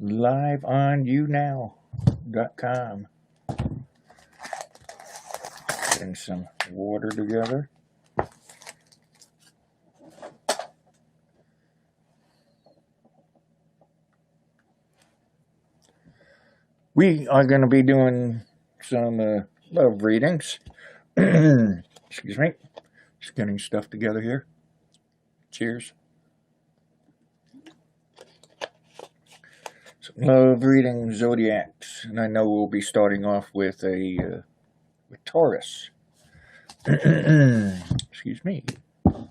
live on YouNow.com. Getting some water together. We are going to be doing some love readings. Excuse me. Just getting stuff together here. Cheers. Some love reading zodiacs, and I know we'll be starting off with with Taurus. Excuse me. Am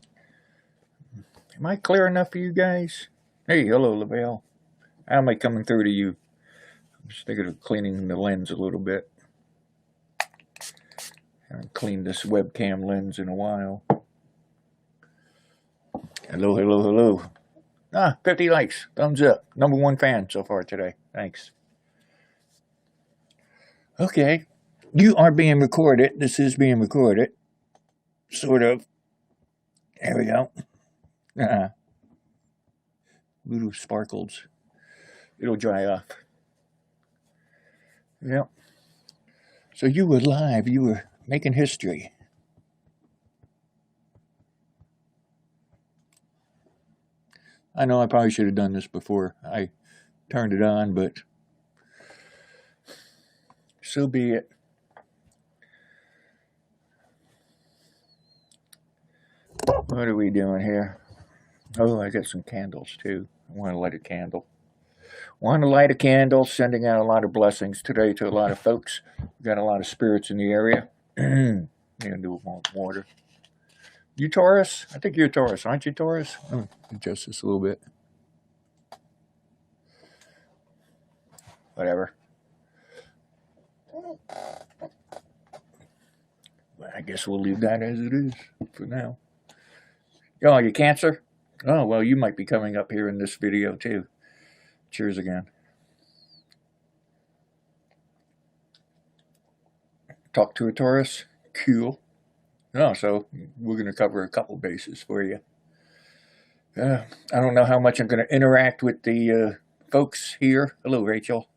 I clear enough for you guys? Hey, hello, Lavelle. How am I coming through to you? I'm just thinking of cleaning the lens a little bit. I haven't cleaned this webcam lens in a while. Hello, hello, hello. 50 likes. Thumbs up. #1 fan so far today. Thanks. Okay. You are being recorded. This is being recorded. Sort of. There we go. Little sparkles. It'll dry off. Yep. So you were live. You were making history. I know I probably should have done this before I turned it on, but so be it. What are we doing here? Oh, I got some candles too. I want to light a candle. Sending out a lot of blessings today to a lot of folks. We've got a lot of spirits in the area. Gonna do more water. You Taurus? I think you're Taurus, aren't you Taurus? Adjust this a little bit. Whatever. I guess we'll leave that as it is for now. Oh, you Cancer? Oh, well, you might be coming up here in this video too. Cheers again. Talk to a Taurus? Cool. No, so we're going to cover a couple bases for you. I don't know how much I'm going to interact with the folks here. Hello, Rachel.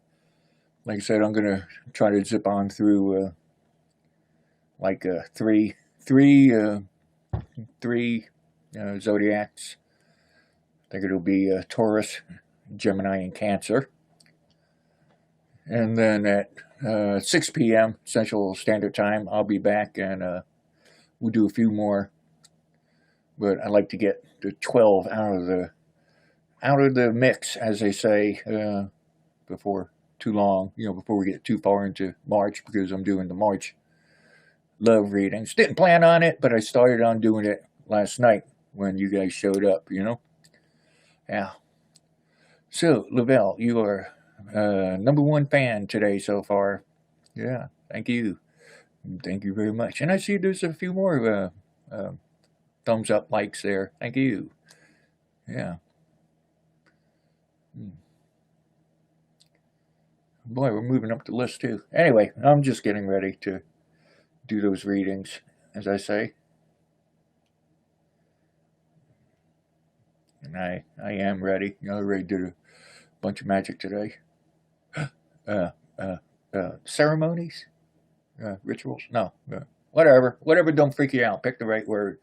Like I said, I'm going to try to zip on through three zodiacs. I think it'll be Taurus, Gemini, and Cancer. And then at 6 p.m. Central Standard Time, I'll be back and we'll do a few more. But I like to get the 12 out of the mix, as they say, before too long. Before we get too far into March, because I'm doing the March love readings. Didn't plan on it, but I started on doing it last night when you guys showed up. Yeah. So Lavelle, you are #1 fan today so far. Yeah, thank you very much. And I see there's a few more thumbs up likes there. Thank you. Yeah. Boy, we're moving up the list too. Anyway, I'm just getting ready to do those readings, as I say. And I am ready. I already did a bunch of magic today. Ceremonies? Rituals? No. Whatever don't freak you out. Pick the right word.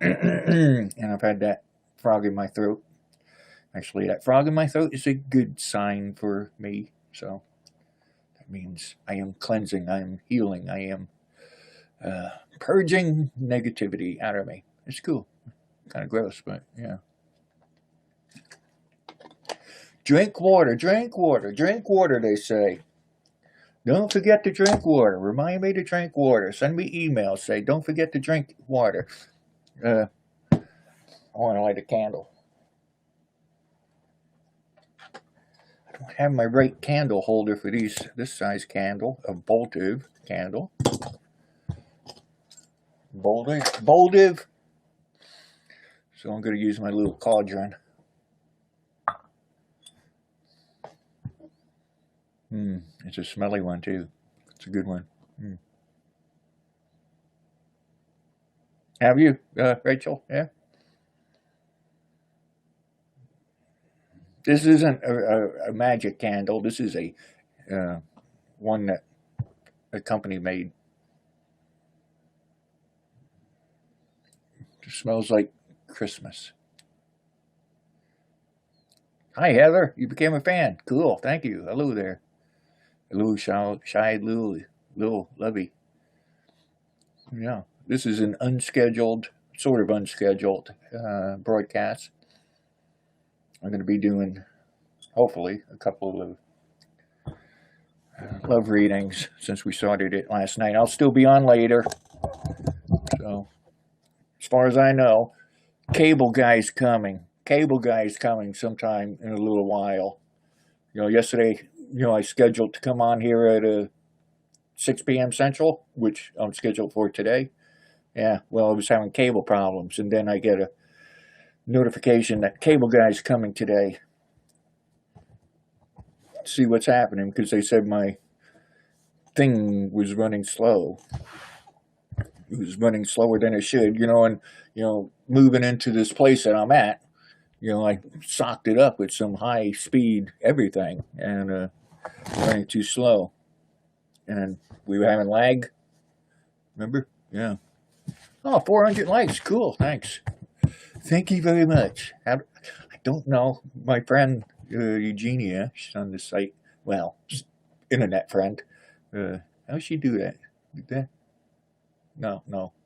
And I've had that frog in my throat. Actually, that frog in my throat is a good sign for me. So that means I am cleansing. I am healing. I am purging negativity out of me. It's cool. Kind of gross, but yeah. Drink water, they say. Don't forget to drink water. Remind me to drink water. Send me emails. Say, don't forget to drink water. I want to light a candle. I don't have my right candle holder for this size candle. A Boldiv candle. Boldiv. So I'm going to use my little cauldron. It's a smelly one too. It's a good one. Have you, Rachel? Yeah. This isn't a magic candle. This is a one that a company made. It smells like Christmas. Hi, Heather. You became a fan. Cool. Thank you. Hello there. Hello, shy little lovey. Yeah, this is an unscheduled, sort of unscheduled broadcast. I'm going to be doing, hopefully, a couple of love readings since we started it last night. I'll still be on later. So, as far as I know, cable guy's coming. Cable guy's coming sometime in a little while. You know, yesterday, I scheduled to come on here at 6 p.m. Central, which I'm scheduled for today. Yeah, well, I was having cable problems, and then I get a notification that cable guy's coming today. See what's happening, because they said my thing was running slow. It was running slower than it should, and moving into this place that I'm at, I socked it up with some high speed everything, and running too slow, and we were having lag. Remember? Yeah. Oh, 400 likes. Cool. Thanks. Thank you very much. I don't know. My friend Eugenia, she's on the site. Well, just internet friend. How'd she do that? No.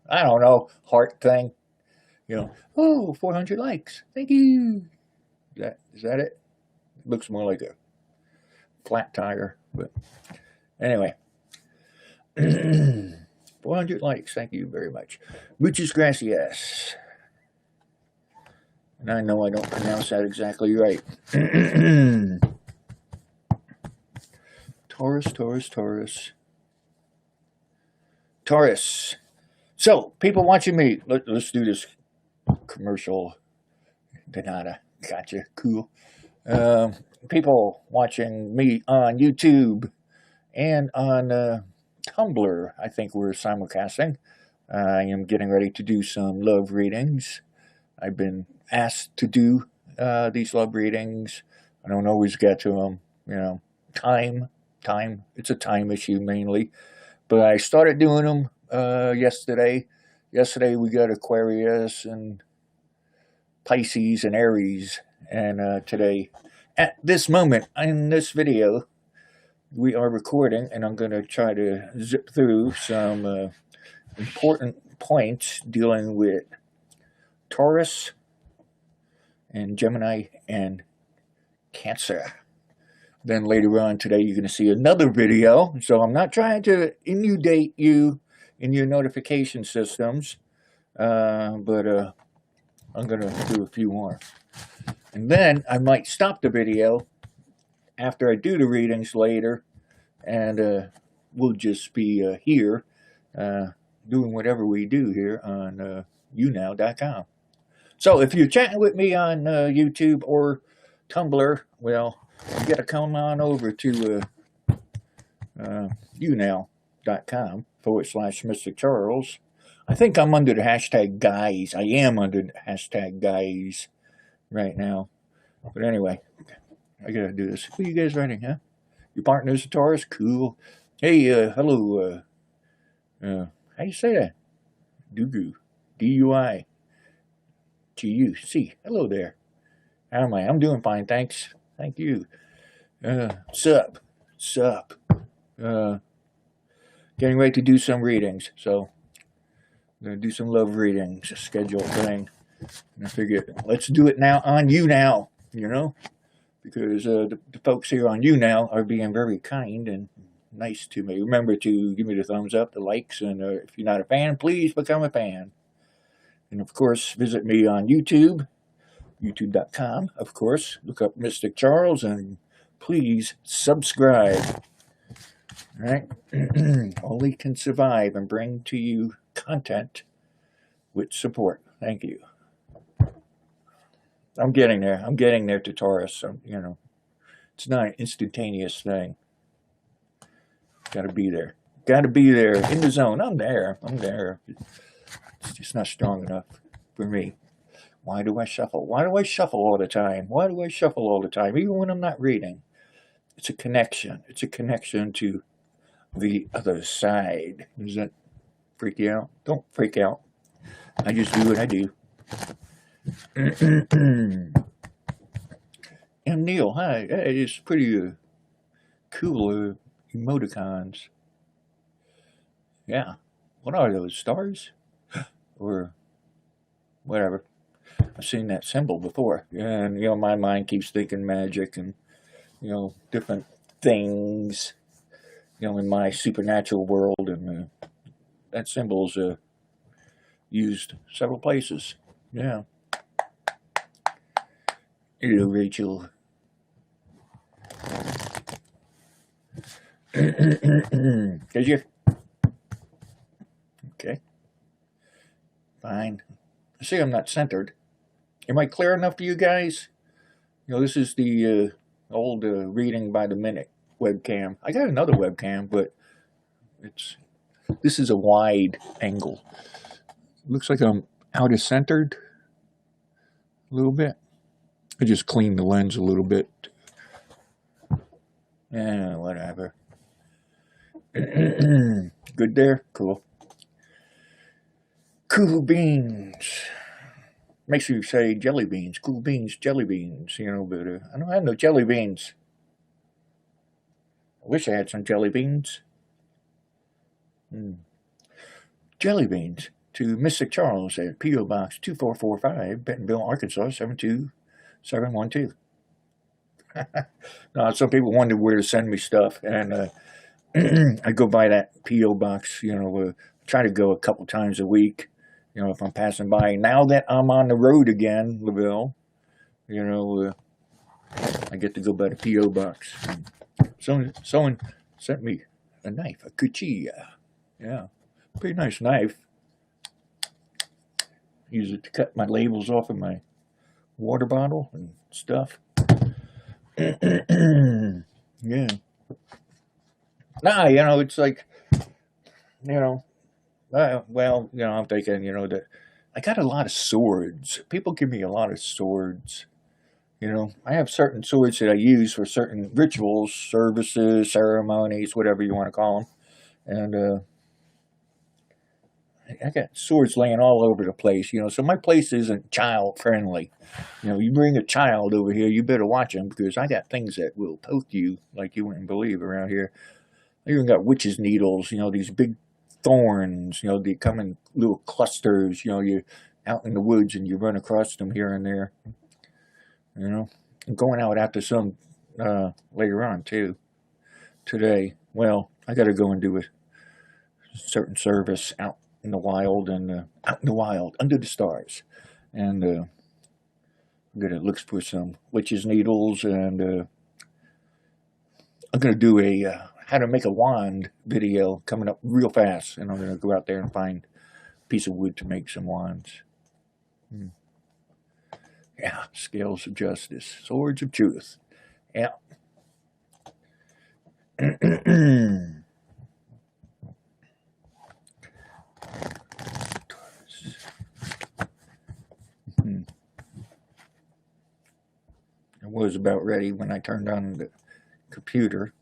I don't know. Heart thing. 400 likes. Thank you. Is that it? It looks more like a flat tire, but anyway. 400 likes. Thank you very much. Muchas gracias. And I know I don't pronounce that exactly right. Taurus. So, people watching me, let's do this commercial. Donata. Gotcha. Cool. People watching me on YouTube and on Tumblr, I think we're simulcasting. I am getting ready to do some love readings. I've been asked to do these love readings. I don't always get to them. Time. It's a time issue mainly. But I started doing them yesterday. Yesterday we got Aquarius and Pisces and Aries. And today, at this moment, in this video, we are recording, and I'm going to try to zip through some important points dealing with Taurus and Gemini and Cancer. Then later on today, you're going to see another video. So I'm not trying to inundate you in your notification systems, but I'm going to do a few more. And then I might stop the video after I do the readings later, and we'll just be here doing whatever we do here on YouNow.com. So if you're chatting with me on YouTube or Tumblr, well, you got to come on over to YouNow.com/MysticCharles. I think I'm under the hashtag guys. I am under the hashtag guys right now. But anyway, I got to do this. Who are you guys writing, huh? Your partner's a Taurus? Cool. Hey, hello. How do you say that? Dugu. D-U-I. G-U-C. Hello there. How am I? I'm doing fine, thanks. Thank you. Sup. Getting ready to do some readings. So, I'm going to do some love readings. A scheduled thing. And I figured, let's do it now on YouNow, because the folks here on YouNow are being very kind and nice to me. Remember to give me the thumbs up, the likes, and if you're not a fan, please become a fan. And of course, visit me on YouTube, youtube.com, of course. Look up MysticCharles and please subscribe. All right? Only can survive and bring to you content with support. Thank you. I'm getting there. I'm getting there to Taurus. So, it's not an instantaneous thing. Got to be there. Got to be there in the zone. I'm there. It's just not strong enough for me. Why do I shuffle? Why do I shuffle all the time? Why do I shuffle all the time, even when I'm not reading? It's a connection. It's a connection to the other side. Does that freak you out? Don't freak out. I just do what I do. And Neil, hi. It's pretty cool emoticons. Yeah. What are those? Stars? Or whatever. I've seen that symbol before. And, my mind keeps thinking magic and, different things, in my supernatural world. And that symbol's used several places. Yeah. Hello, Rachel. Did you? Okay. Fine. I see I'm not centered. Am I clear enough to you guys? This is the old reading by the minute webcam. I got another webcam, but this is a wide angle. Looks like I'm out of centered a little bit. I just cleaned the lens a little bit. Yeah, whatever. Good there? Cool. Cool beans. Makes you say jelly beans. Cool beans, jelly beans. But I don't have no jelly beans. I wish I had some jelly beans. Jelly beans to MysticCharles at P.O. Box 2445, Bentonville, Arkansas 72712. Some people wonder where to send me stuff, and I go by that P.O. Box, try to go a couple times a week, if I'm passing by. Now that I'm on the road again, LaVille, I get to go by the P.O. Box. Someone sent me a knife, a cuchilla. Yeah, pretty nice knife. Use it to cut my labels off of my water bottle and stuff. Yeah. It's like, I'm thinking, that I got a lot of swords. People give me a lot of swords. I have certain swords that I use for certain rituals, services, ceremonies, whatever you want to call them. And I got swords laying all over the place, so my place isn't child friendly. You bring a child over here, you better watch them, because I got things that will poke you like you wouldn't believe around here. I even got witch's needles, these big thorns, they come in little clusters, you're out in the woods and you run across them here and there. I'm going out after some later on too. Today, I got to go and do a certain service out in the wild under the stars, and I'm gonna look for some witch's needles, and I'm gonna do a how to make a wand video coming up real fast, and I'm gonna go out there and find a piece of wood to make some wands. Yeah, scales of justice, swords of truth. Yeah. I was about ready when I turned on the computer.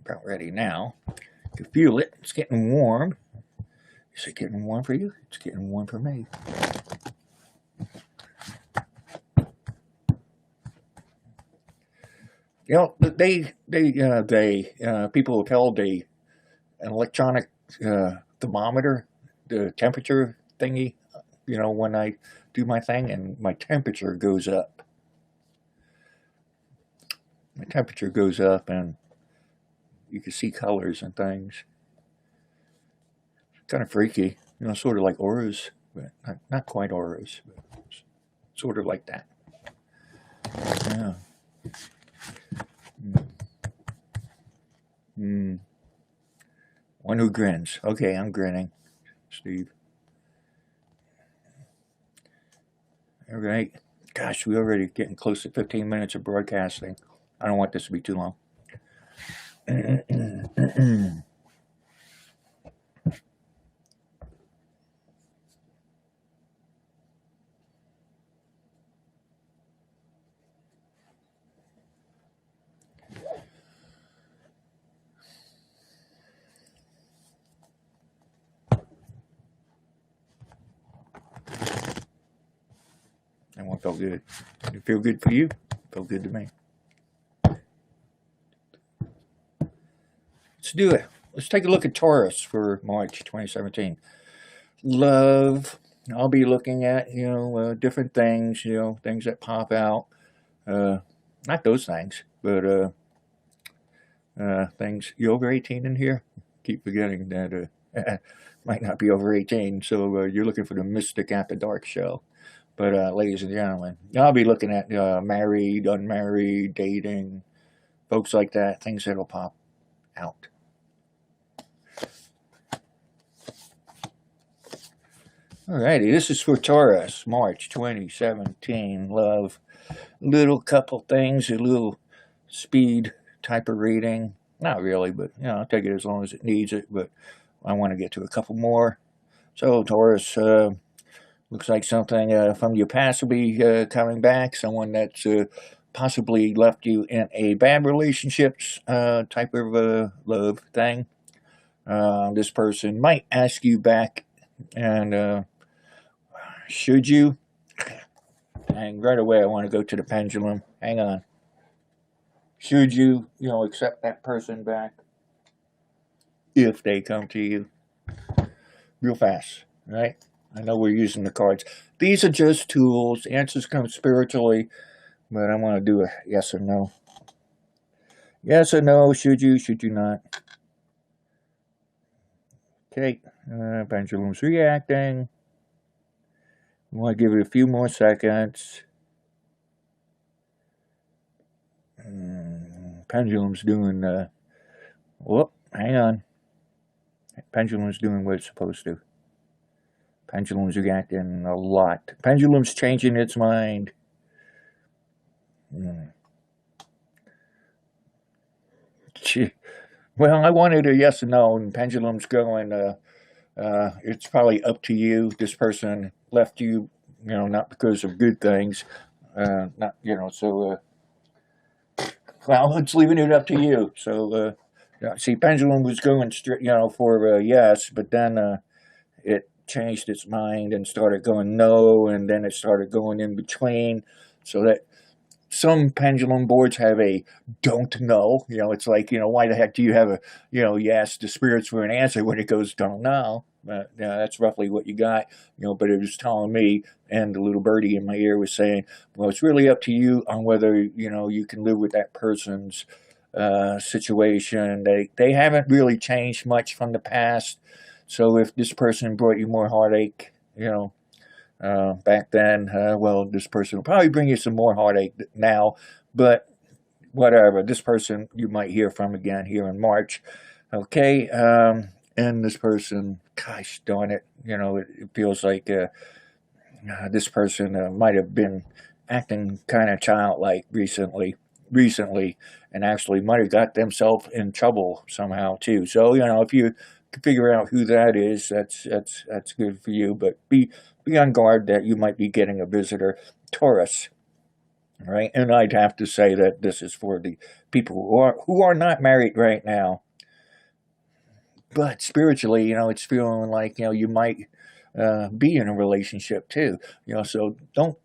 About ready now. You can feel it. It's getting warm. Is it getting warm for you? It's getting warm for me. People have held an electronic thermometer, the temperature thingy, when I do my thing, and my temperature goes up. My temperature goes up, and you can see colors and things. It's kind of freaky, sort of like auras, but not quite auras, but sort of like that. Yeah. One who grins. Okay, I'm grinning, Steve. All right. Gosh, we're already getting close to 15 minutes of broadcasting. I don't want this to be too long. felt good. Did it feel good for you? It felt good to me. Let's do it. Let's take a look at Taurus for March 2017. Love. I'll be looking at, different things, things that pop out. Not those things, but things. You over 18 in here? Keep forgetting that might not be over 18, so you're looking for the Mystic After Dark show. But ladies and gentlemen, I'll be looking at married, unmarried, dating, folks like that, things that'll pop out. Alrighty, this is for Taurus, March 2017. Love, little couple things, a little speed type of reading. Not really, but I'll take it as long as it needs it. But I want to get to a couple more. So Taurus, looks like something from your past will be coming back. Someone that's possibly left you in a bad relationships type of love thing. This person might ask you back, and should you? And right away I want to go to the pendulum. Hang on. Should you, accept that person back if they come to you? Real fast, right? I know we're using the cards. These are just tools. Answers come spiritually, but I want to do a yes or no. Yes or no, should you not? Okay, pendulum's reacting. I want to give it a few more seconds. Pendulum's doing, hang on. Pendulum's doing what it's supposed to. Pendulum's reacting a lot. Pendulum's changing its mind. Well, I wanted a yes or no, and Pendulum's going, it's probably up to you. This person left you, not because of good things. Well, it's leaving it up to you. So, see, Pendulum was going straight, for yes, but then it changed its mind and started going no, and then it started going in between. So that some pendulum boards have a don't know. It's like, why the heck do you have a, you ask the spirits for an answer when it goes don't know. That's roughly what you got, but it was telling me, and the little birdie in my ear was saying, well, it's really up to you on whether, you can live with that person's situation. They haven't really changed much from the past. So if this person brought you more heartache, back then, well, this person will probably bring you some more heartache now, but whatever. This person you might hear from again here in March. Okay, and this person, gosh darn it, it feels like this person might have been acting kind of childlike recently, and actually might have got themselves in trouble somehow too. So, if you can figure out who that is, that's good for you, but be on guard that you might be getting a visitor, Taurus. Right? And I'd have to say that this is for the people who are not married right now. But spiritually, it's feeling like, you might be in a relationship too. So don't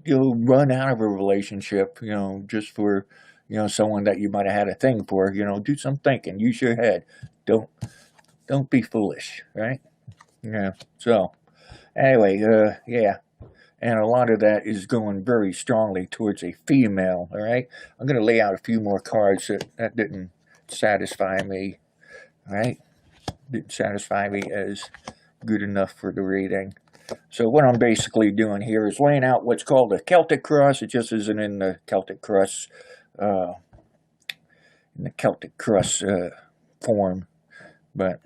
run out of a relationship, just for, someone that you might have had a thing for. Do some thinking. Use your head. Don't be foolish, right? Yeah. So anyway, yeah. And a lot of that is going very strongly towards a female, all right? I'm going to lay out a few more cards that didn't satisfy me, all right? Didn't satisfy me as good enough for the reading. So what I'm basically doing here is laying out what's called a Celtic cross. It just isn't in the Celtic cross, form, but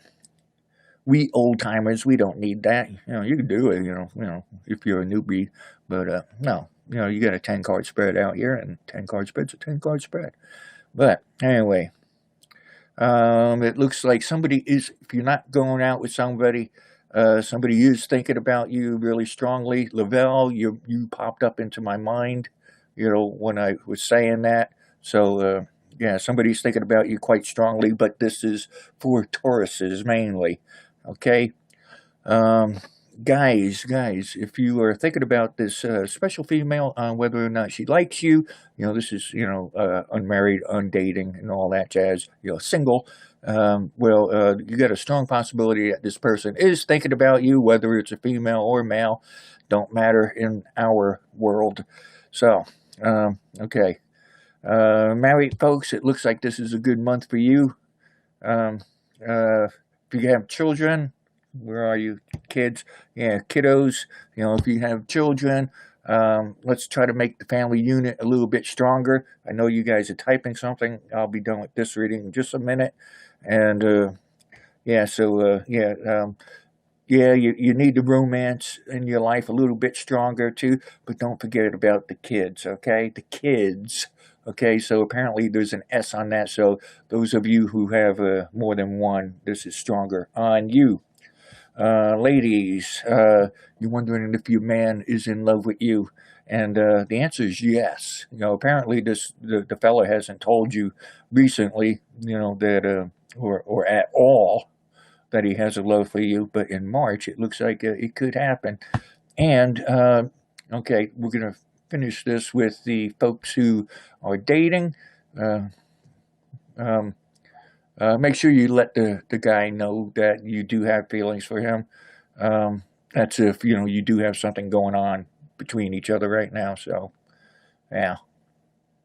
we old-timers, we don't need that. You can do it, if you're a newbie. But, no, you got a 10-card spread out here, and 10-card spread's a 10-card spread. But, anyway, it looks like somebody is, if you're not going out with somebody is thinking about you really strongly. Lavelle, you popped up into my mind, when I was saying that. So, yeah, somebody's thinking about you quite strongly, but this is for Tauruses mainly. Okay, guys, if you are thinking about this special female, whether or not she likes you, this is, unmarried, undating, and all that jazz, single. Well, you got a strong possibility that this person is thinking about you, whether it's a female or male, don't matter in our world. So, okay. Married folks, it looks like this is a good month for you. Um, if you have children, where are you, kids? Yeah, kiddos. If you have children, let's try to make the family unit a little bit stronger. I know you guys are typing something. I'll be done with this reading in just a minute. And yeah, so yeah, you need the romance in your life a little bit stronger too, but don't forget about the kids, okay? The kids. Okay, so apparently there's an S on that. So those of you who have more than one, this is stronger on you. Ladies, you're wondering if your man is in love with you. And the answer is yes. Apparently the fella hasn't told you recently, that or at all that he has a love for you. But in March, it looks like it could happen. And okay, we're gonna finish this with the folks who are dating. Uh, um, make sure you let the guy know that you do have feelings for him. That's if you do have something going on between each other right now. So yeah,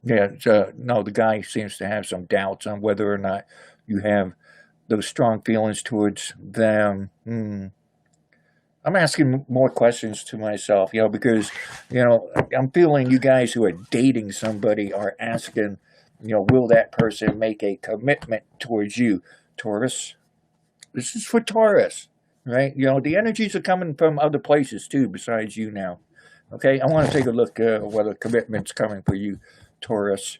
yeah. No, the guy seems to have some doubts on whether or not you have those strong feelings towards them. I'm asking more questions to myself, because, I'm feeling you guys who are dating somebody are asking, will that person make a commitment towards you, Taurus? This is for Taurus, right? The energies are coming from other places too, besides you now. Okay, I want to take a look whether commitment's coming for you, Taurus.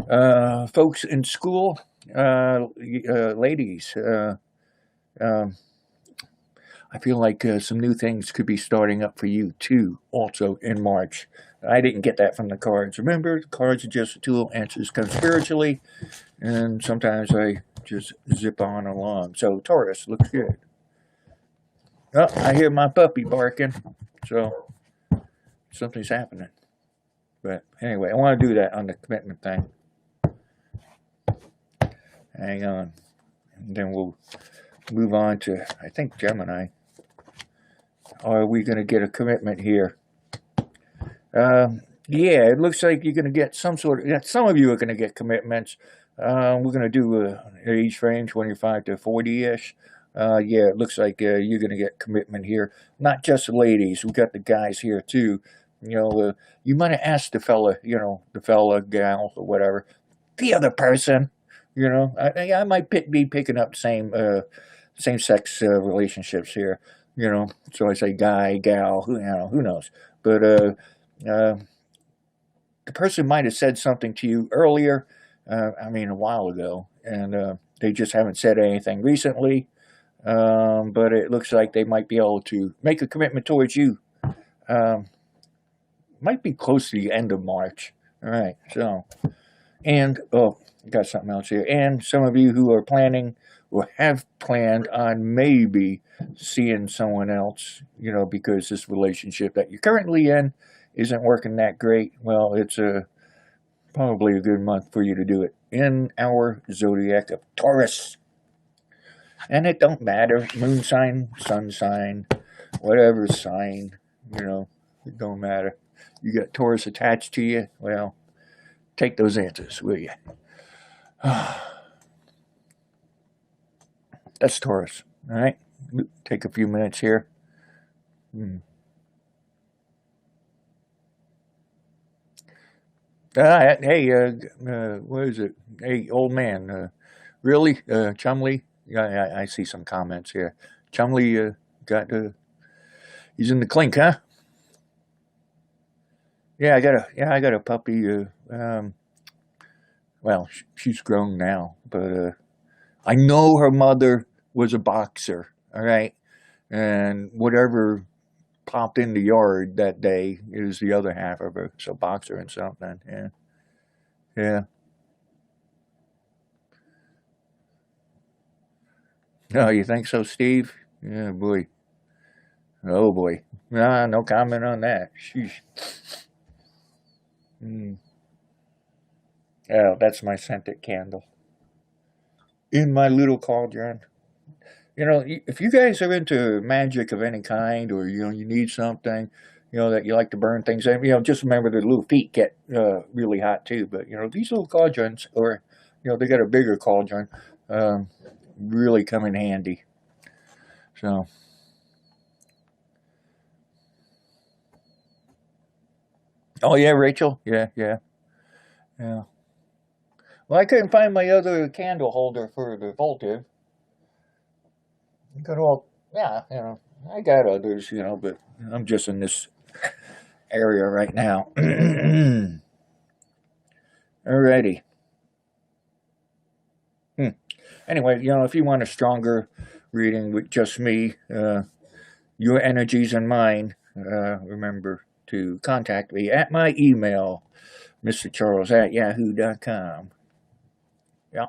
Folks in school, ladies, um, I feel like some new things could be starting up for you too, also in March. I didn't get that from the cards. Remember, the cards are just a tool. Answers come spiritually, and sometimes I just zip on along. So Taurus looks good. Oh, I hear my puppy barking, so something's happening. But anyway, I want to do that on the commitment thing. Hang on, and then we'll move on to, I think, Gemini. Or are we going to get a commitment here? Yeah, it looks like you're going to get some of you are going to get commitments. We're going to do an age frame, 25 to 40-ish. Yeah, it looks like you're going to get commitment here. Not just the ladies. We got the guys here, too. You might have asked the fella, gal, or whatever, the other person. I might be picking up same-sex relationships here. So I say guy, gal, who knows? But uh, the person might have said something to you earlier, a while ago, and they just haven't said anything recently. But it looks like they might be able to make a commitment towards you. Might be close to the end of March. All right, so, and, got something else here. And some of you who are planning or have planned on maybe seeing someone else, because this relationship that you're currently in isn't working that great. Well, it's probably a good month for you to do it in our zodiac of Taurus. And it don't matter, moon sign, sun sign, whatever sign, it don't matter. You got Taurus attached to you, well, take those answers, will you? That's Taurus. All right. Take a few minutes here. Hey, what is it? Hey, old man. Really, Chumley? Yeah, I see some comments here. Chumley got he's in the clink, huh? Yeah, I got a puppy. Well, she's grown now, but I know her mother was a boxer. All right, and whatever popped in the yard that day is the other half of her. So boxer and something. Yeah, yeah. Oh, you think so, Steve? Yeah, boy. Oh boy. Nah, no comment on that. Sheesh. Oh, that's my scented candle. In my little cauldron. If you guys are into magic of any kind, or you need something, that you like to burn things in, just remember the little feet get really hot too. But these little cauldrons, or they got a bigger cauldron, um, really come in handy. So, oh yeah, Rachel, yeah, yeah, yeah. Well, I couldn't find my other candle holder for the votive. Got all, yeah, I got others, but I'm just in this area right now. Alrighty. Hmm. Anyway, if you want a stronger reading with just me, your energies and mine, remember to contact me at my email, MysticCharles@yahoo.com. Yeah.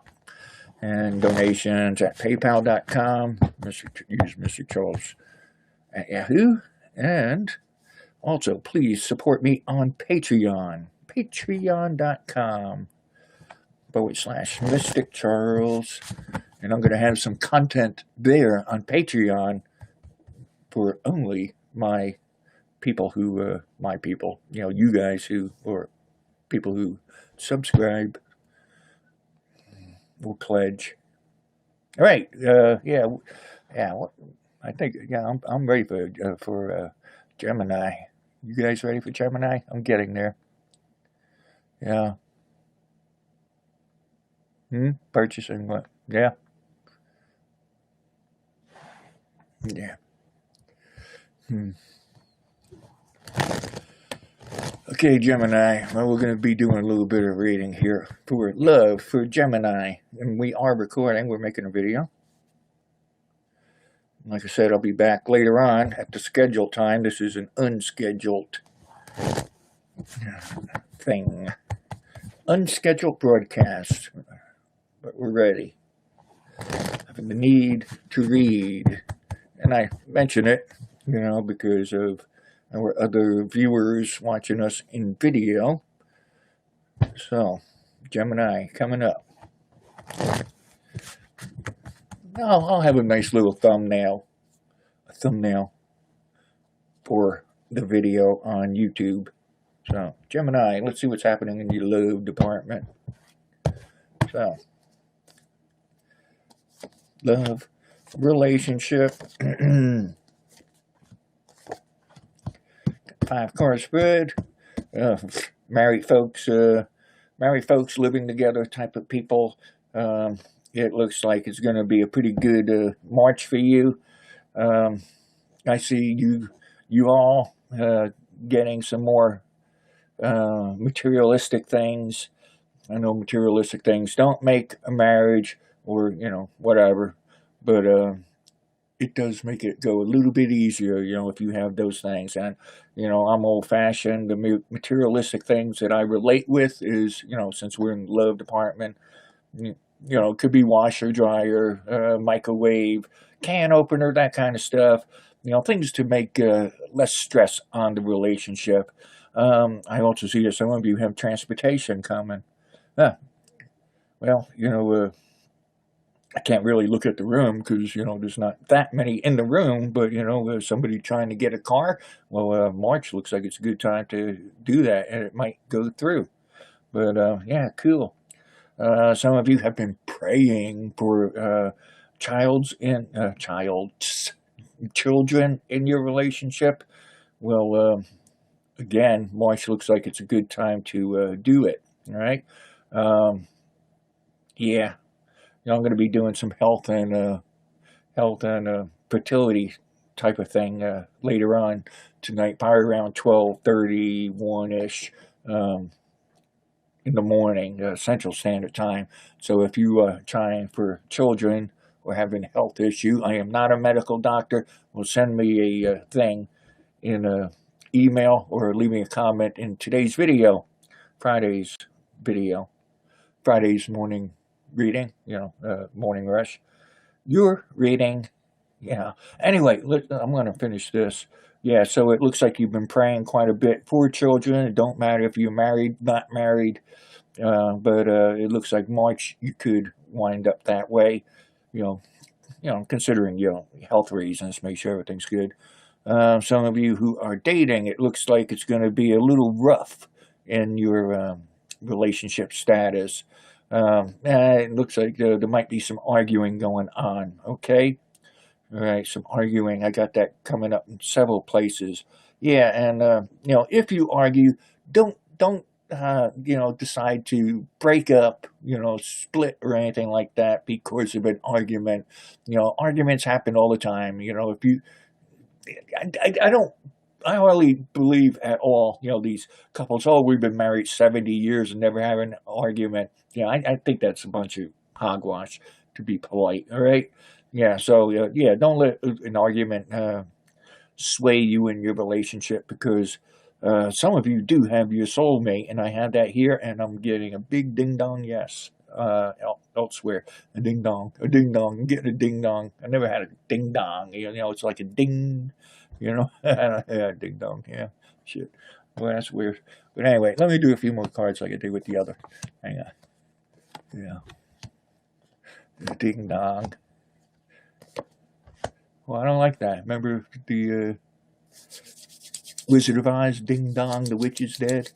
And donations at paypal.com. Use Mr. Charles at Yahoo. And also, please support me on Patreon. Patreon.com/MysticCharles. And I'm going to have some content there on Patreon for only my people you guys or people who subscribe or pledge. All right. Yeah. I think, I'm ready for Gemini. You guys ready for Gemini? I'm getting there. Yeah. Purchasing what? Yeah. Yeah. Okay, Gemini. Well, we're going to be doing a little bit of reading here for love for Gemini. And we are recording. We're making a video. Like I said, I'll be back later on at the scheduled time. This is an unscheduled thing. Unscheduled broadcast. But we're ready. Having the need to read. And I mention it, because of our other viewers watching us in video. So, Gemini coming up. I'll have a nice little thumbnail for the video on YouTube. So, Gemini, let's see what's happening in your love department. So, love, relationship, 5-card spread, married folks living together type of people. It looks like it's going to be a pretty good March for you. I see you all getting some more materialistic things. I know materialistic things don't make a marriage or, whatever, but it does make it go a little bit easier, if you have those things. And, I'm old-fashioned. The materialistic things that I relate with is, since we're in the love department, it could be washer, dryer, microwave, can opener, that kind of stuff. Things to make less stress on the relationship. I also see that some of you have transportation coming. Well, I can't really look at the room because, there's not that many in the room, but, somebody trying to get a car, well, March looks like it's a good time to do that, and it might go through. But, yeah, cool. Some of you have been praying for children in your relationship. Well, again, March looks like it's a good time to do it, all right? Yeah. I'm going to be doing some health and fertility type of thing later on tonight, probably around 12:31ish in the morning, Central Standard Time. So if you are trying for children or having a health issue, I am not a medical doctor. Well, send me a thing in an email or leave me a comment in today's video, Friday's morning reading, morning rush. Your reading, Yeah. Anyway, I'm going to finish this. Yeah, so it looks like you've been praying quite a bit for children. It don't matter if you're married, not married, but it looks like March you could wind up that way. You know, considering health reasons, make sure everything's good. Some of you who are dating, it looks like it's going to be a little rough in your relationship status. It looks like there might be some arguing going on. Okay. All right, some arguing. I got that coming up in several places. Yeah, and if you argue, don't decide to break up, split or anything like that because of an argument. Arguments happen all the time. If you, I don't. I hardly believe at all, these couples, oh, we've been married 70 years and never have an argument. I think that's a bunch of hogwash, to be polite, all right? Yeah, so, don't let an argument sway you in your relationship because some of you do have your soulmate, and I have that here, and I'm getting a big ding-dong yes elsewhere. A ding-dong, I'm getting a ding-dong. I never had a ding-dong, it's like a ding, yeah, ding-dong, yeah, shit. Well, that's weird. But anyway, let me do a few more cards like I did with the other. Hang on. Yeah. Ding-dong. Well, I don't like that. Remember the Wizard of Oz, Ding Dong, the witch is dead?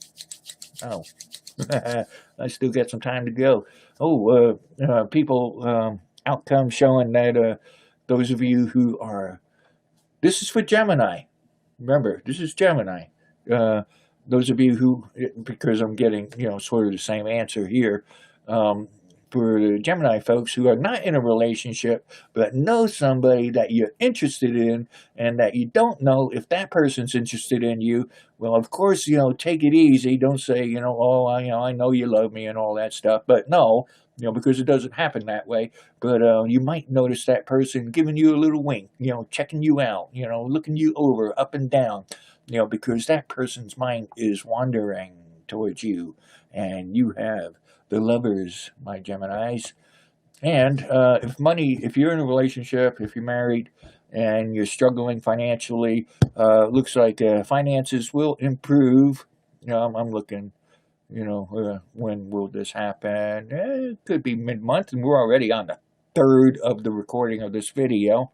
Oh, I still got some time to go. Oh, people, outcome showing that those of you who are, this is for Gemini. Remember, this is Gemini. Those of you who, because I'm getting, sort of the same answer here, for the Gemini folks who are not in a relationship but know somebody that you're interested in and that you don't know if that person's interested in you, well, of course, take it easy. Don't say, oh, I know you love me and all that stuff. But no, because it doesn't happen that way. But you might notice that person giving you a little wink, checking you out, looking you over, up and down, because that person's mind is wandering towards you and you have the lovers, my Geminis. And if you're in a relationship, if you're married and you're struggling financially, looks like finances will improve. I'm looking, when will this happen? It could be mid-month, and we're already on the third of the recording of this video.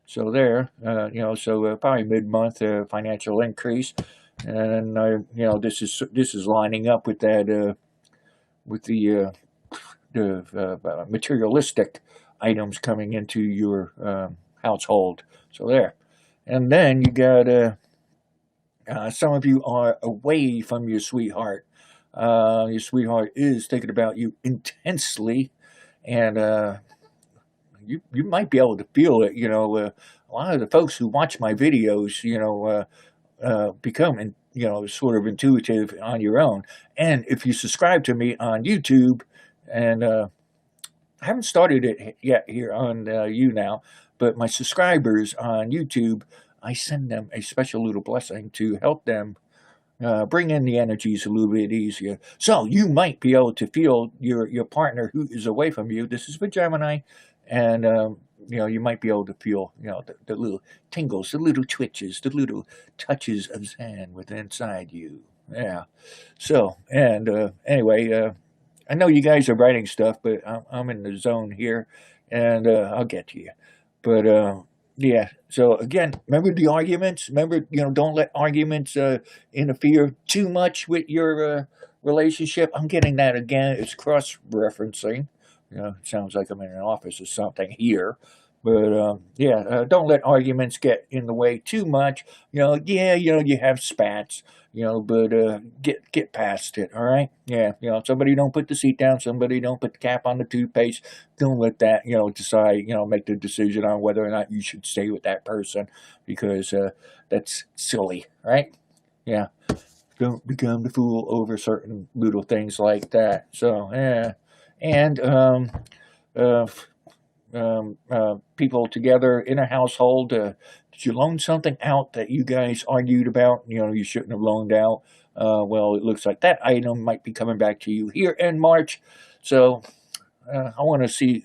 So there, probably mid-month financial increase. And, this is lining up with that, with the materialistic items coming into your household. So there. And then you got some of you are away from your sweetheart. Your sweetheart is thinking about you intensely, and you might be able to feel it. A lot of the folks who watch my videos, become sort of intuitive on your own. And if you subscribe to me on YouTube, and I haven't started it yet here on YouNow, but my subscribers on YouTube, I send them a special little blessing to help them bring in the energies a little bit easier. So you might be able to feel your partner who is away from you. This is for Gemini, and you might be able to feel, the little tingles, the little twitches, the little touches of Zen within inside you. Yeah. So, and anyway, I know you guys are writing stuff, but I'm in the zone here, and I'll get to you. But yeah. So again, remember the arguments. Remember, don't let arguments interfere too much with your relationship. I'm getting that again. It's cross-referencing. It sounds like I'm in an office or something here. But don't let arguments get in the way too much. You have spats, but get past it. All right. Yeah. Somebody don't put the seat down. Somebody don't put the cap on the toothpaste. Don't let that decide. Make the decision on whether or not you should stay with that person, because that's silly, right? Yeah. Don't become the fool over certain little things like that. So yeah, and people together in a household. Did you loan something out that you guys argued about? You shouldn't have loaned out. Well, it looks like that item might be coming back to you here in March. So I want to see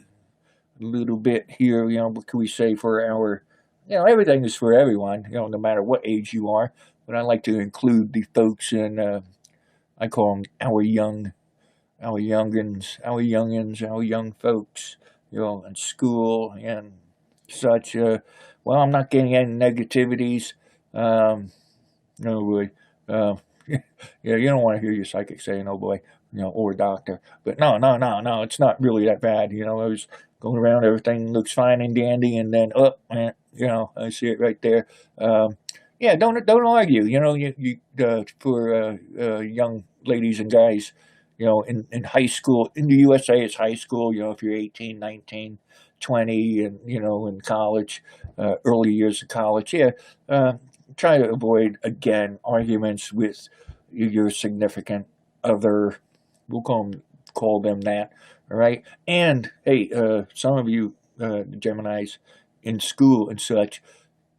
little bit here. What can we say for our? Everything is for everyone. No matter what age you are. But I like to include the folks in. I call them our youngins, our young folks. In school and such. Well, I'm not getting any negativities. Um, no, boy. Yeah, you don't want to hear your psychic saying, "Oh boy," or doctor. But no, it's not really that bad. I was going around, everything looks fine and dandy, and then I see it right there. Yeah, don't argue. For young ladies and guys, in high school in the USA, it's high school. If you're 18, 19, 20, and in college, early years of college, yeah. Try to avoid again arguments with your significant other. We'll call them that. All right. And hey, some of you Geminis in school and such,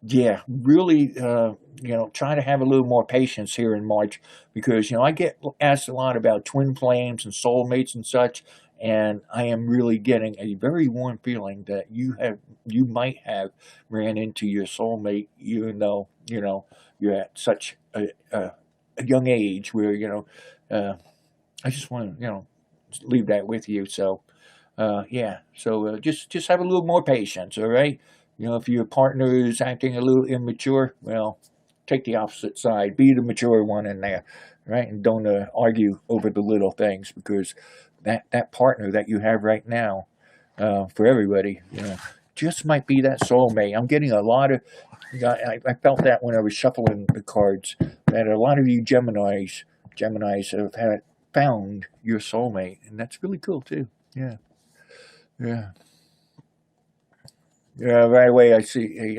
yeah, really, try to have a little more patience here in March because I get asked a lot about twin flames and soulmates and such, and I am really getting a very warm feeling that you might have ran into your soulmate, even though you're at such a young age where I just want to leave that with you. So yeah, so just have a little more patience, all right? If your partner is acting a little immature, well, take the opposite side. Be the mature one in there, right? And don't argue over the little things because that partner that you have right now, for everybody, just might be that soulmate. I'm getting a lot of. I felt that when I was shuffling the cards that a lot of you Geminis have found your soulmate, and that's really cool too. Yeah, yeah. Yeah, right away I see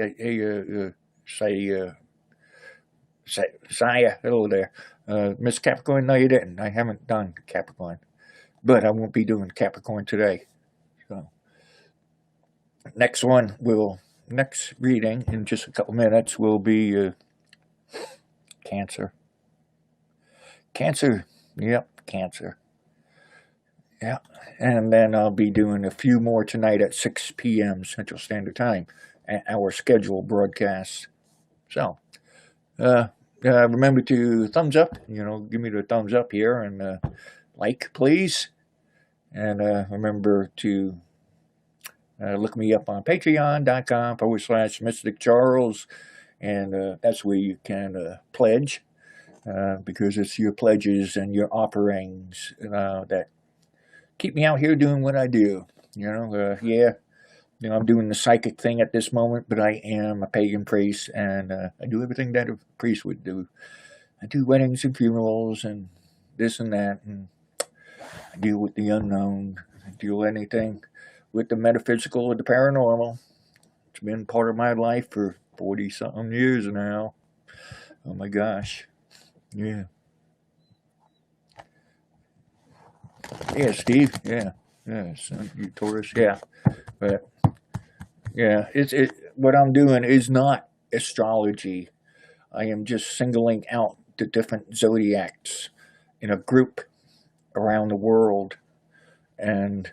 Saya, hello there. Miss Capricorn, no you didn't. I haven't done Capricorn. But I won't be doing Capricorn today. So next reading in just a couple minutes will be Cancer. Cancer. Yep, Cancer. Yeah. And then I'll be doing a few more tonight at 6 p.m. Central Standard Time at our scheduled broadcast. So, remember to thumbs up, give me the thumbs up here and like, please. And remember to look me up on patreon.com/MysticCharles. And that's where you can pledge because it's your pledges and your offerings that keep me out here doing what I do. Yeah, I'm doing the psychic thing at this moment, but I am a pagan priest, and I do everything that a priest would do. I do weddings and funerals and this and that, and I deal with the unknown. I deal with anything with the metaphysical or the paranormal. It's been part of my life for 40-something years now. Oh my gosh. Yeah. Yeah, Steve. Yeah. Yeah, son, you Taurus. Yeah. But yeah, what I'm doing is not astrology. I am just singling out the different zodiacs in a group around the world and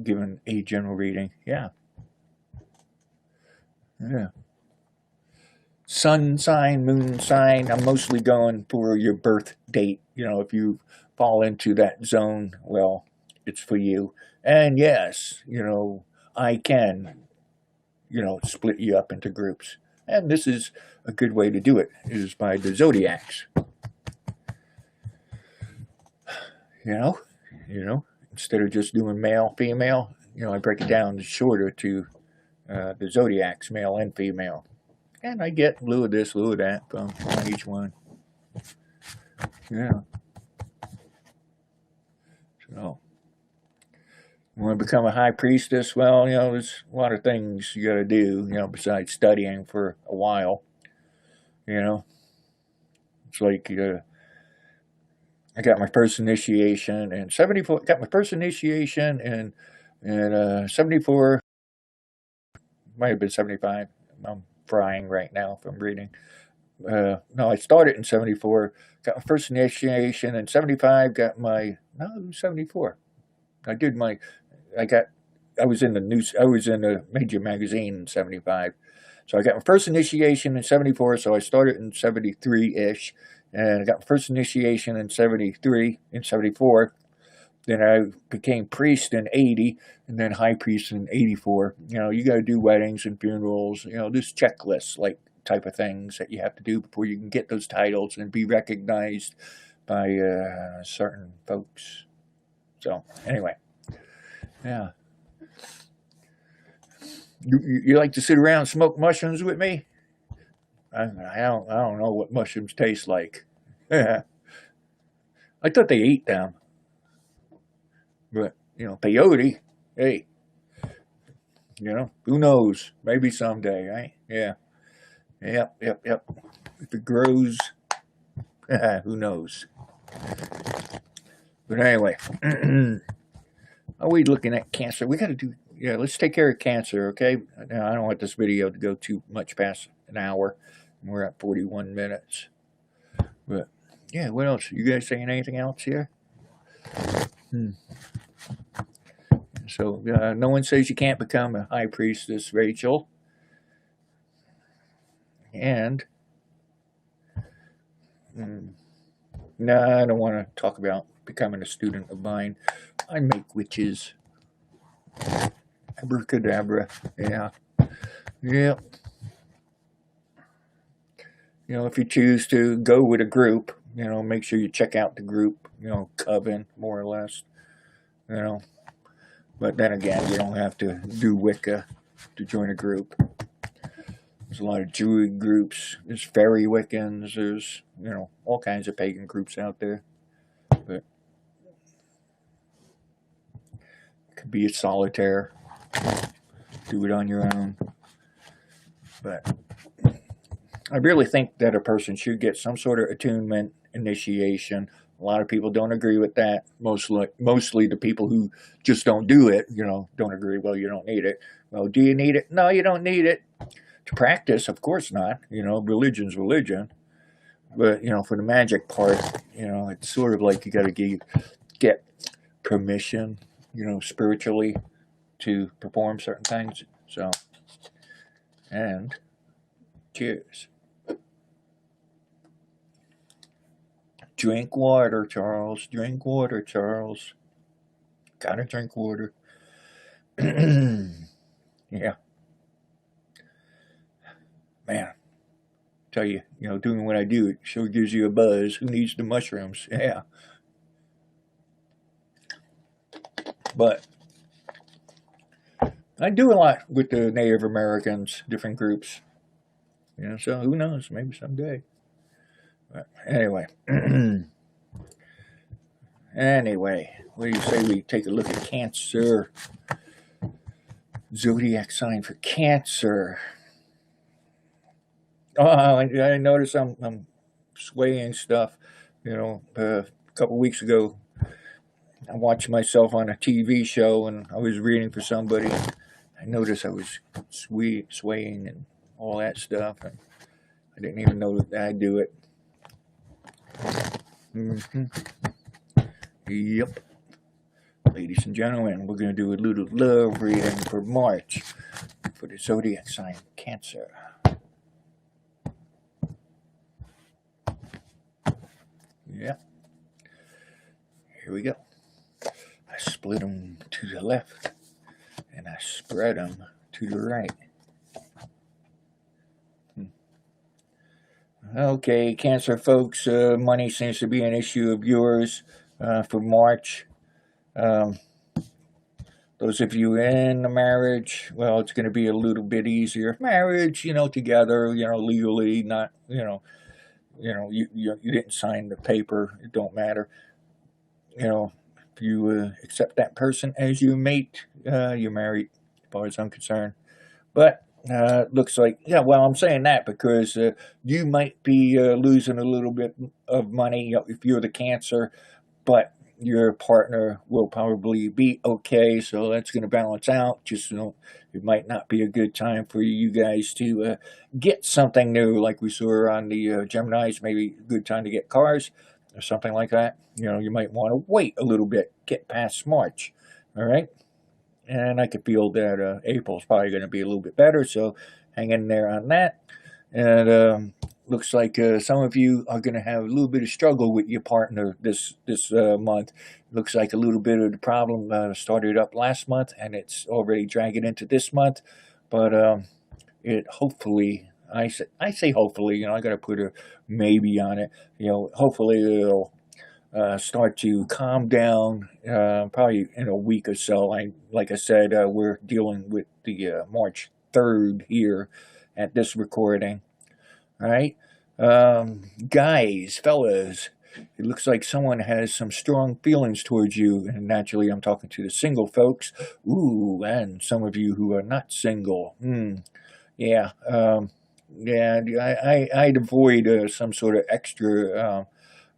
giving a general reading. Yeah. Yeah. Sun sign, moon sign. I'm mostly going for your birth date. If you fall into that zone, well, it's for you. And yes, I can, split you up into groups. And this is a good way to do it, is by the zodiacs. Instead of just doing male, female, I break it down shorter to the zodiacs, male and female. And I get a little of this, a little of that from each one. Yeah. So, you want to become a high priestess? Well, there's a lot of things you got to do, besides studying for a while. It's like I got my first initiation in 74. Got my first initiation in 74. Might have been 75. I'm frying right now from reading. No, I started in 74. Got my first initiation in 75. Got my 74. I got I was in the major magazine in 75. So I got my first initiation in 74, so I started in 73-ish. And I got my first initiation in 73, in 74. Then I became priest in 80, and then high priest in 84. You got to do weddings and funerals, this checklist, like, type of things that you have to do before you can get those titles and be recognized by certain folks. So, anyway, yeah. You like to sit around and smoke mushrooms with me? I don't know what mushrooms taste like. I thought they ate them, but peyote. Hey, who knows? Maybe someday, right? Yeah. Yep. If it grows, who knows? But anyway, are we looking at cancer? We got to do. Yeah, let's take care of cancer, okay? Now, I don't want this video to go too much past an hour. We're at 41 minutes. But, yeah, what else? You guys saying anything else here? So, no one says you can't become a high priestess, Rachel. And, no, I don't want to talk about becoming a student of mine. I make witches. Abracadabra. Yeah. Yep. If you choose to go with a group, make sure you check out the group, coven, more or less, But then again, you don't have to do Wicca to join a group. There's a lot of Druid groups. There's fairy Wiccans. There's, all kinds of pagan groups out there. But it could be a solitaire. Do it on your own. But I really think that a person should get some sort of attunement initiation. A lot of people don't agree with that. Mostly the people who just don't do it, don't agree. Well, you don't need it. Well, do you need it? No, you don't need it. To practice, of course not. Religion's religion. But, for the magic part, it's sort of like you got to get permission, spiritually to perform certain things. So, and cheers. Drink water, Charles. Drink water, Charles. Gotta drink water. Yeah. Man, tell you, doing what I do, it sure gives you a buzz. Who needs the mushrooms? Yeah. But I do a lot with the Native Americans, different groups. So who knows? Maybe someday. But anyway. Anyway, what do you say we take a look at Cancer? Zodiac sign for Cancer. Oh, I noticed I'm swaying stuff. A couple weeks ago, I watched myself on a TV show, and I was reading for somebody. I noticed I was swaying and all that stuff, and I didn't even know that I'd do it. Yep. Ladies and gentlemen, we're going to do a little love reading for March for the zodiac sign Cancer. Yep. Here we go. I split them to the left, and I spread them to the right. Okay, Cancer folks, money seems to be an issue of yours for March. Those of you in a marriage, well, it's going to be a little bit easier. Marriage, together, legally, not, you didn't sign the paper. It don't matter. If you accept that person as your mate, you're married, as far as I'm concerned. But looks like, I'm saying that because you might be losing a little bit of money if you're the Cancer, but your partner will probably be okay, so that's going to balance out. Just it might not be a good time for you guys to get something new, like we saw on the Geminis. Maybe a good time to get cars or something like that. You might want to wait a little bit, get past March. All right. and I could feel that April's probably going to be a little bit better, so hang in there on that. And looks like some of you are going to have a little bit of struggle with your partner this month. Looks like a little bit of the problem started up last month, and it's already dragging into this month. But it hopefully, I say hopefully, I got to put a maybe on it. Hopefully it'll start to calm down probably in a week or so. Like I said, we're dealing with the March 3rd here at this recording. All right, guys, fellas, it looks like someone has some strong feelings towards you, and naturally, I'm talking to the single folks. Ooh, and some of you who are not single. Yeah, yeah. I'd avoid some sort of extra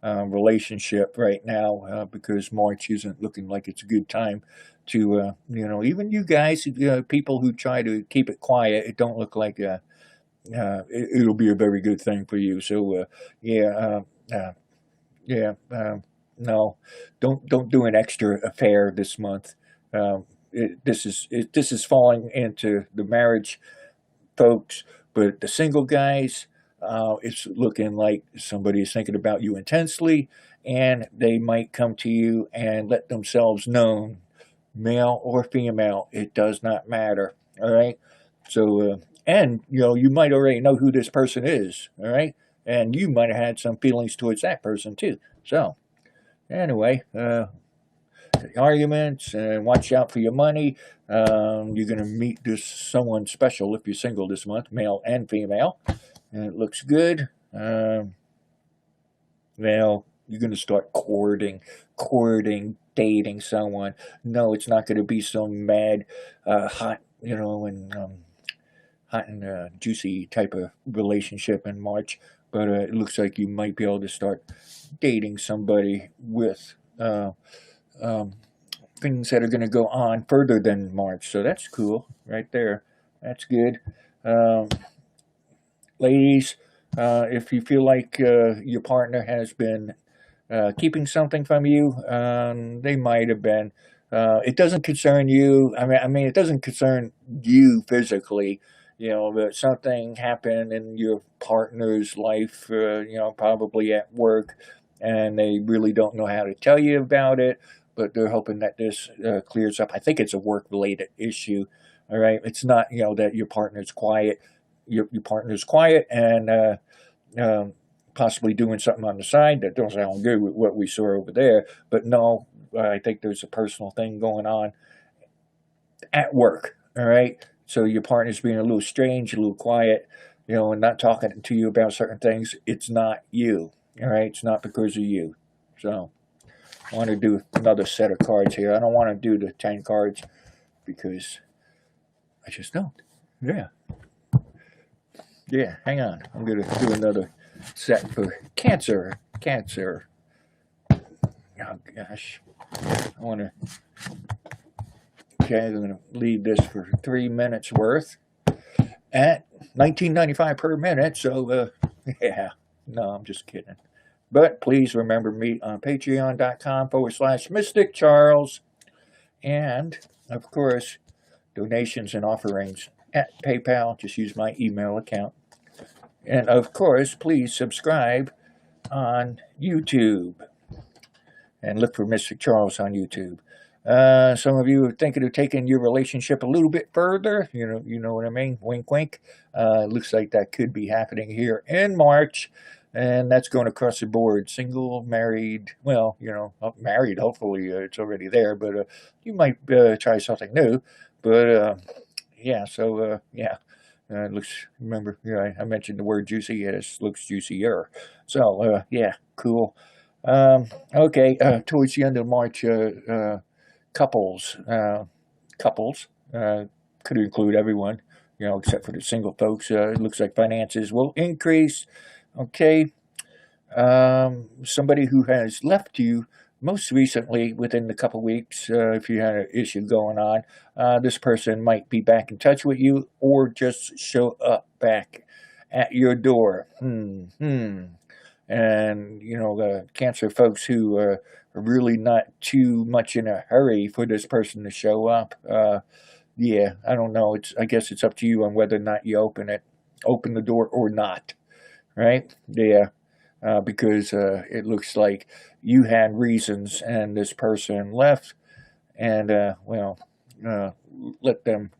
relationship right now because March isn't looking like it's a good time to, even you guys, people who try to keep it quiet, it don't look like it'll be a very good thing for you. So, yeah, yeah, no, don't do an extra affair this month. This is falling into the marriage folks, but the single guys, it's looking like somebody is thinking about you intensely, and they might come to you and let themselves known, male or female, it does not matter. All right. So, and you might already know who this person is. All right, and you might have had some feelings towards that person too. So, anyway, arguments and watch out for your money. You're going to meet this someone special if you're single this month, male and female, and it looks good. Well, you're going to start courting, dating someone. No, it's not going to be some mad, hot, and hot and juicy type of relationship in March. But it looks like you might be able to start dating somebody with things that are going to go on further than March. So that's cool right there. That's good. Ladies, if you feel like your partner has been keeping something from you, they might have been. It doesn't concern you. I mean, it doesn't concern you physically. But something happened in your partner's life. Probably at work, and they really don't know how to tell you about it. But they're hoping that this clears up. I think it's a work-related issue. All right, it's not that your partner's quiet. Your partner's quiet and possibly doing something on the side that don't sound good with what we saw over there. But no, I think there's a personal thing going on at work. All right, so your partner's being a little strange, a little quiet, and not talking to you about certain things. It's not you. All right, it's not because of you. So I want to do another set of cards here. I don't want to do the 10 cards because I just don't. Yeah. Yeah, hang on. I'm going to do another set for Cancer. Cancer. Oh, gosh. I want to... Okay, I'm going to leave this for 3 minutes worth at $19.95 per minute. So, yeah. No, I'm just kidding. But please remember me on patreon.com/MysticCharles. And, of course, donations and offerings at PayPal. Just use my email account. And, of course, please subscribe on YouTube. And look for Mystic Charles on YouTube. Some of you are thinking of taking your relationship a little bit further. You know what I mean? Wink, wink. Looks like that could be happening here in March. And that's going across the board. Single, married, well, married, hopefully it's already there. But you might try something new. But, yeah, so, yeah. It looks, remember, I mentioned the word juicy. It looks juicier. So, yeah, cool. Okay, towards the end of March, couples could include everyone, except for the single folks. It looks like finances will increase. Okay, somebody who has left you most recently within the couple weeks, if you had an issue going on, this person might be back in touch with you or just show up back at your door. And, the Cancer folks who are really not too much in a hurry for this person to show up. Yeah, I don't know. I guess it's up to you on whether or not you open the door or not, right? Yeah, because it looks like you had reasons and this person left, and well, uh, let them.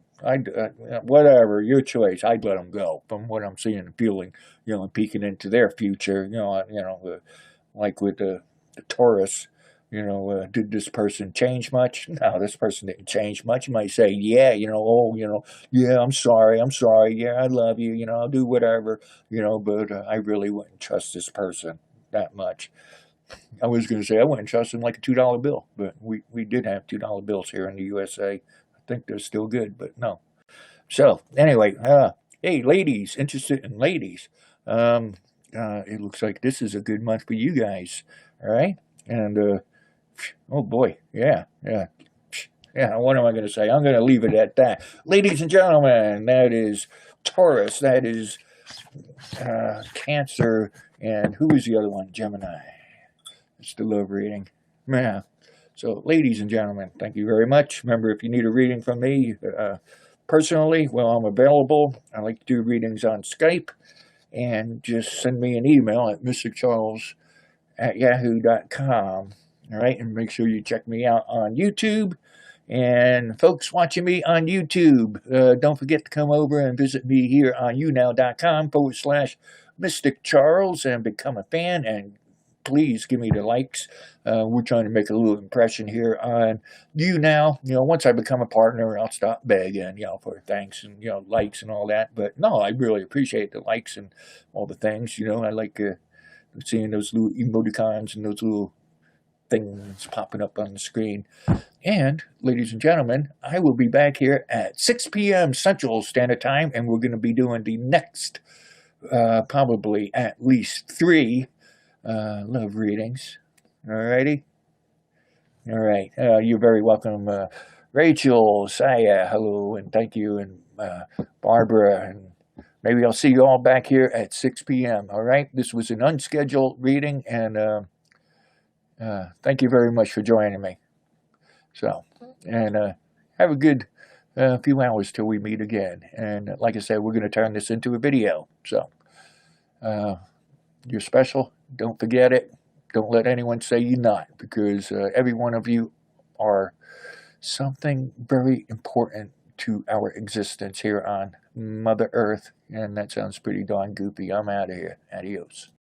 Whatever your choice. I'd let them go. From what I'm seeing and feeling, peeking into their future. Like with the Taurus. Did this person change much? No, this person didn't change much. You might say, yeah, yeah, I'm sorry, yeah, I love you, I'll do whatever, but I really wouldn't trust this person that much. I was going to say I wouldn't trust them like a $2 bill, but we did have $2 bills here in the USA. I think they're still good, but no. So anyway, hey, ladies, interested in ladies, it looks like this is a good month for you guys. All right, and oh boy, yeah, yeah. Yeah, what am I going to say? I'm going to leave it at that. Ladies and gentlemen, that is Taurus, that is Cancer, and who is the other one? Gemini. It's the love reading. Yeah. So, ladies and gentlemen, thank you very much. Remember, if you need a reading from me personally, well, I'm available. I like to do readings on Skype, and just send me an email at mysticharles@yahoo.com. All right, and make sure you check me out on YouTube. And folks watching me on YouTube, don't forget to come over and visit me here on YouNow.com/MysticCharles and become a fan. And please give me the likes. We're trying to make a little impression here on YouNow. Once I become a partner, I'll stop begging, for thanks and, likes and all that. But no, I really appreciate the likes and all the things. I like seeing those little emoticons and those little things popping up on the screen. And, ladies and gentlemen, I will be back here at 6 p.m. Central Standard Time, and we're going to be doing the next, probably at least 3 love readings. Alrighty? Alright. You're very welcome, Rachel, Saya, hello, and thank you, and Barbara, and maybe I'll see you all back here at 6 p.m. Alright? This was an unscheduled reading, and thank you very much for joining me. So, and have a good few hours till we meet again. And like I said, we're going to turn this into a video. So, you're special. Don't forget it. Don't let anyone say you're not, because every one of you are something very important to our existence here on Mother Earth. And that sounds pretty darn goofy. I'm out of here. Adios.